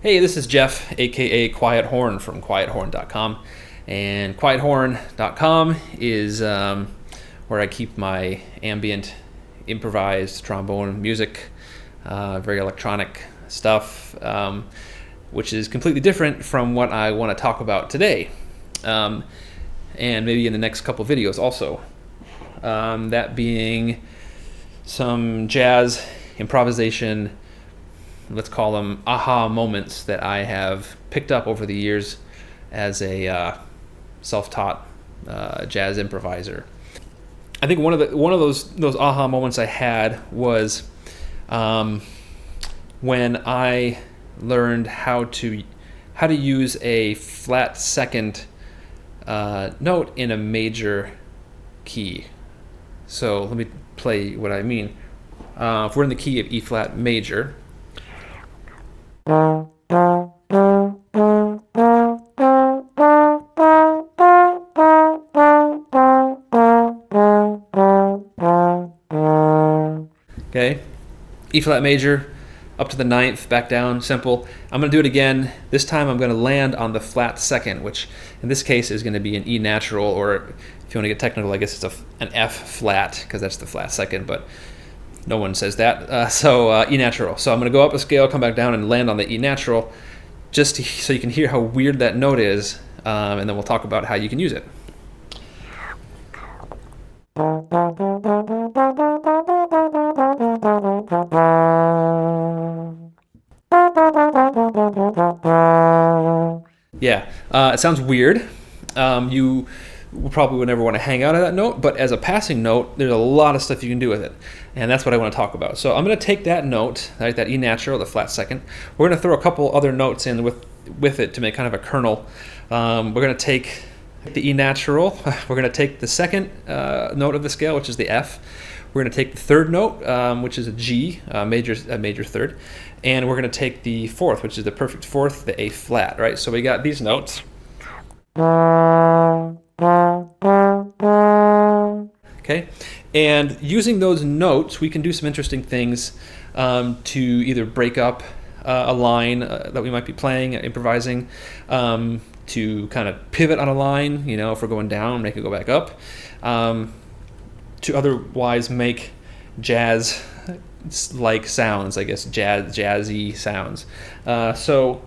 Hey, this is Jeff, aka Quiethorn from Quiethorn.com, and Quiethorn.com is where I keep my ambient, improvised trombone music, very electronic stuff, which is completely different from what I want to talk about today, and maybe in the next couple videos also. That being some jazz improvisation, let's call them aha moments that I have picked up over the years as a self-taught jazz improviser. I think one of those aha moments I had was when I learned how to use a flat second note in a major key. So let me play what I mean. If we're in the key of E flat major, okay, E flat major, up to the ninth, back down, simple. I'm going to do it again. This time I'm going to land on the flat second, which in this case is going to be an E natural, or if you want to get technical, I guess it's an F flat, because that's the flat second, but no one says that. So E natural. So I'm going to go up a scale, come back down, and land on the E natural, just so you can hear how weird that note is, and then we'll talk about how you can use it. Yeah, it sounds weird. You probably would never want to hang out at that note, but as a passing note, there's a lot of stuff you can do with it, and that's what I want to talk about. So I'm going to take that note, right, that E natural, the flat second. We're going to throw a couple other notes in with it to make kind of a kernel. We're going to take the E natural. We're going to take the second note of the scale, which is the F. We're going to take the third note, which is a G, a major third, and we're going to take the fourth, which is the perfect fourth, the A flat, right? So we got these notes. Okay, and using those notes, we can do some interesting things to either break up a line that we might be playing, improvising, to kind of pivot on a line, you know, if we're going down, make it go back up, to otherwise make jazz-like sounds, I guess, jazzy sounds. So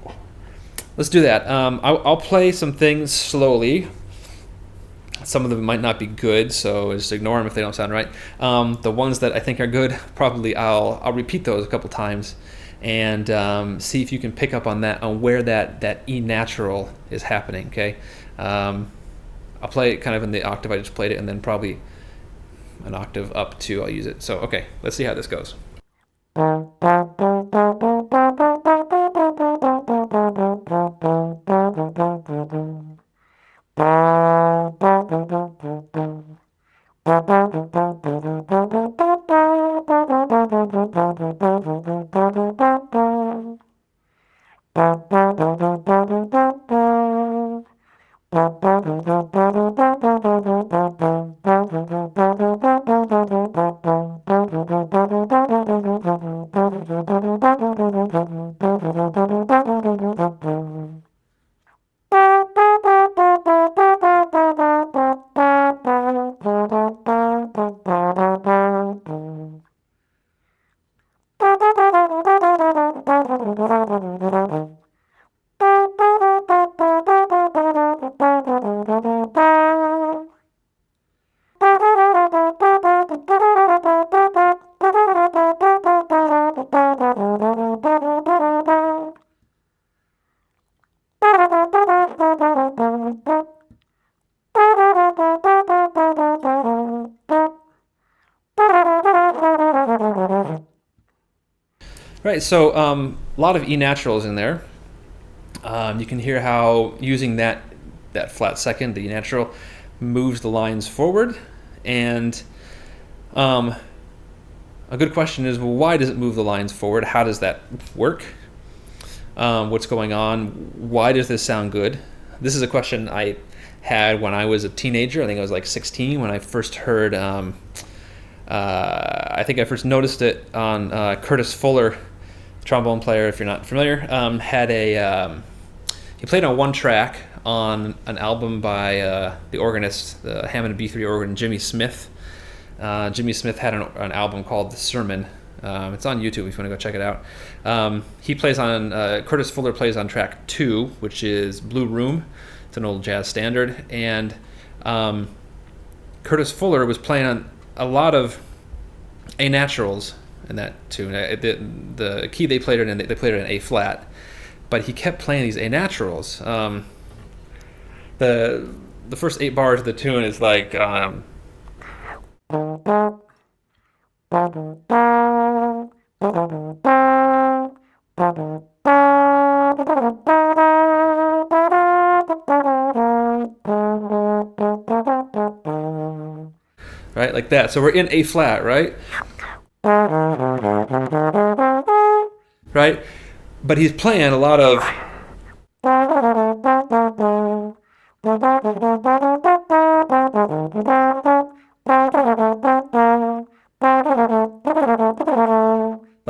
let's do that. I'll play some things slowly. Some of them might not be good, so just ignore them if they don't sound right. The ones that I think are good, probably I'll repeat those a couple times and see if you can pick up on where that E natural is happening. Okay, I'll play it kind of in the octave I just played it, and then probably an octave up too. I'll use it. So okay, let's see how this goes. Right, so a lot of E naturals in there. You can hear how using that flat second, the E natural, moves the lines forward. And a good question is, well, why does it move the lines forward? How does that work? What's going on? Why does this sound good? This is a question I had when I was a teenager. I think I was like 16 when I first heard, I think I first noticed it on Curtis Fuller trombone player, if you're not familiar, had a he played on one track on an album by the organist, the Hammond B3 organ, Jimmy Smith. Jimmy Smith had an album called The Sermon. It's on YouTube if you want to go check it out. He plays on, Curtis Fuller plays on track 2, which is Blue Room. It's an old jazz standard. And Curtis Fuller was playing on a lot of A naturals in that tune. The key they played it in, they played it in A flat. But he kept playing these A naturals. The first 8 bars of the tune is like right, like that. So we're in A flat, right? Right? But he's playing a lot of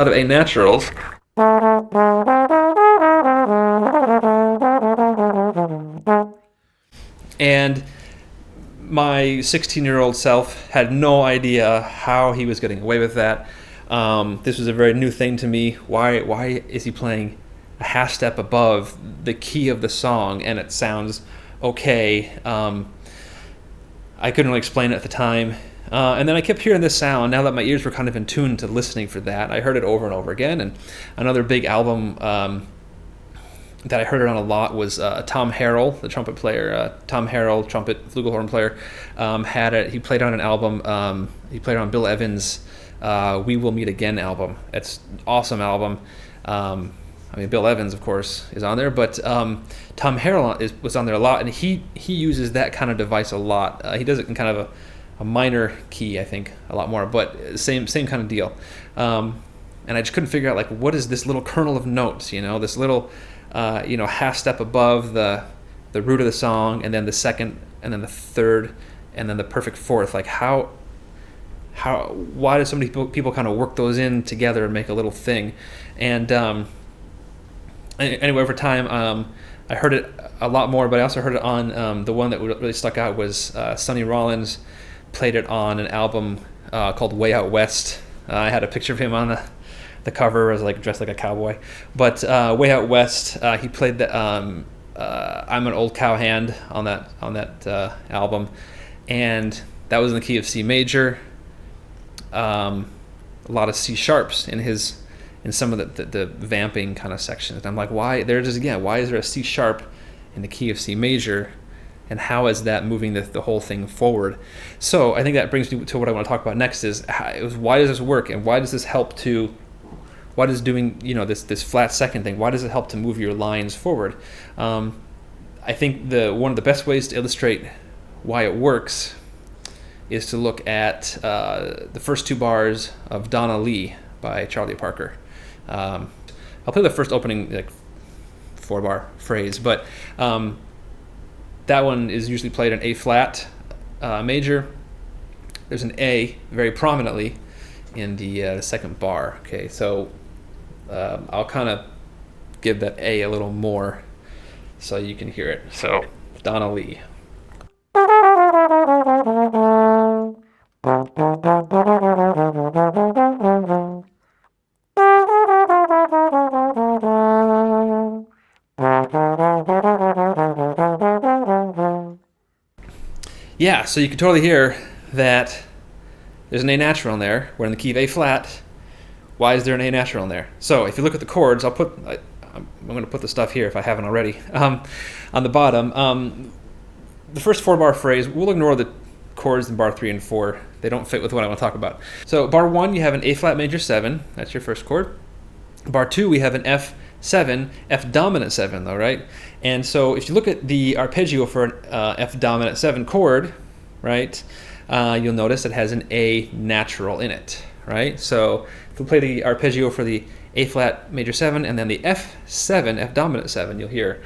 A naturals. And my 16-year-old self had no idea how he was getting away with that. This was a very new thing to me. Why is he playing a half step above the key of the song and it sounds okay? I couldn't really explain it at the time. And then I kept hearing this sound. Now that my ears were kind of in tune to listening for that, I heard it over and over again. And another big album that I heard it on a lot was Tom Harrell, the trumpet player. Tom Harrell, trumpet, flugelhorn player, had it. He played on an album. He played on Bill Evans' "We Will Meet Again" album. It's an awesome album. I mean, Bill Evans, of course, is on there, but Tom Harrell was on there a lot, and he uses that kind of device a lot. He does it in kind of a minor key, I think, a lot more, but same kind of deal. And I just couldn't figure out, like, what is this little kernel of notes, this little half step above the root of the song, and then the second, and then the third, and then the perfect fourth. Like, why do so many people kind of work those in together and make a little thing? And anyway, over time, I heard it a lot more, but I also heard it on the one that really stuck out was Sonny Rollins played it on an album called Way Out West. I had a picture of him on the cover as like dressed like a cowboy. But Way Out West, he played the I'm an Old Cowhand on that album, and that was in the key of C major. A lot of C sharps in some of the vamping kind of sections. And I'm like, why is there a C sharp in the key of C major, and how is that moving the whole thing forward? So I think that brings me to what I want to talk about next is why does this work, and why does this help to, why does doing this flat second thing, why does it help to move your lines forward? I think one of the best ways to illustrate why it works is to look at the first 2 bars of Donna Lee by Charlie Parker. I'll play the first opening 4-bar phrase, but that one is usually played in A flat major. There's an A very prominently in the second bar. Okay, so I'll kind of give that A a little more so you can hear it. So Donna Lee. Yeah, so you can totally hear that there's an A natural in there. We're in the key of A flat. Why is there an A natural in there? So if you look at the chords, I'm going to put the stuff here if I haven't already. On the bottom, the first 4-bar phrase, we'll ignore the chords in bar 3 and 4. They don't fit with what I want to talk about. So bar 1, you have an A flat major 7. That's your first chord. Bar 2, we have an F7, F dominant 7 though, right? And so if you look at the arpeggio for an F dominant 7 chord, right, you'll notice it has an A natural in it, right? So if we play the arpeggio for the A flat major 7 and then the F7, F dominant 7, you'll hear.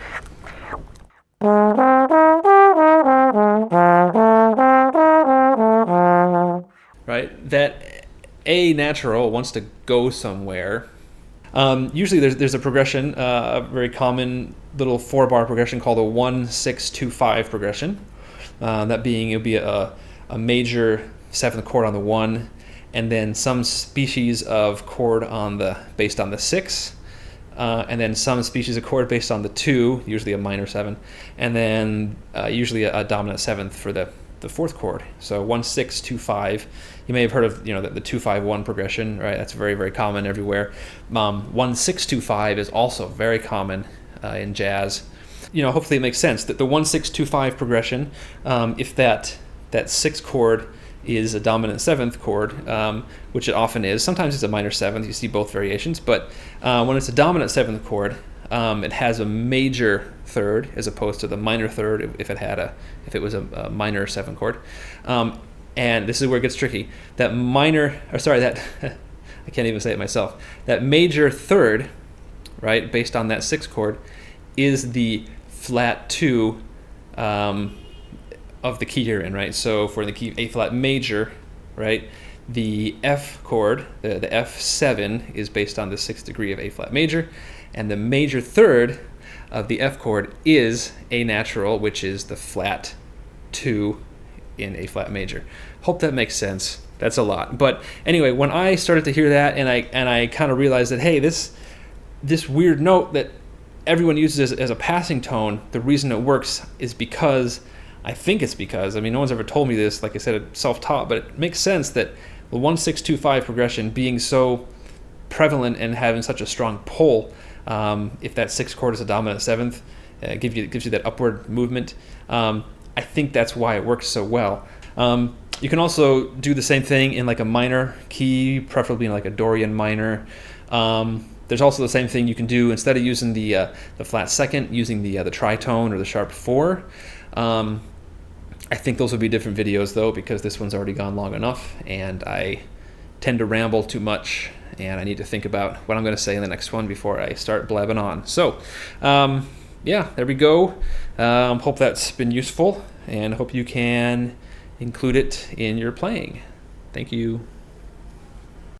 Right? That A natural wants to go somewhere. Usually there's a progression, a very common little 4-bar progression called a 1-6-2-5 progression. That being, it would be a major 7th chord on the 1, and then some species of chord based on the 6, and then some species of chord based on the 2, usually a minor 7, and then usually a dominant 7th for the 4th chord. So 1-6-2-5. You may have heard of the 2-5-1 progression, right? That's very, very common everywhere. 1-6-2-5 is also very common in jazz. Hopefully it makes sense that the 1-6-2-5 progression, if that 6th chord is a dominant 7th chord, which it often is. Sometimes it's a minor 7th. You see both variations, but when it's a dominant 7th chord, it has a major 3rd as opposed to the minor 3rd if it was a minor 7th chord. And this is where it gets tricky. That I can't even say it myself. That major 3rd, right, based on that 6th chord, is the flat 2 of the key you're in, right? So for the key A flat major, right, the F chord, the F7 is based on the 6th degree of A flat major, and the major 3rd of the F chord is A natural, which is the flat 2 in A flat major. Hope that makes sense. That's a lot. But anyway, when I started to hear that, and I kind of realized that, hey, this weird note that everyone uses as a passing tone, the reason it works is because, no one's ever told me this, like I said, it's self-taught, but it makes sense that the 1-6-2-5 progression being so prevalent and having such a strong pull, if that 6th chord is a dominant 7th, gives you that upward movement. I think that's why it works so well. You can also do the same thing in like a minor key, preferably in like a Dorian minor. There's also the same thing you can do instead of using the flat 2nd, using the tritone or the sharp 4. I think those would be different videos though, because this one's already gone long enough, and I tend to ramble too much, and I need to think about what I'm going to say in the next one before I start blabbing on. So, there we go. Hope that's been useful, and hope you can include it in your playing. Thank you.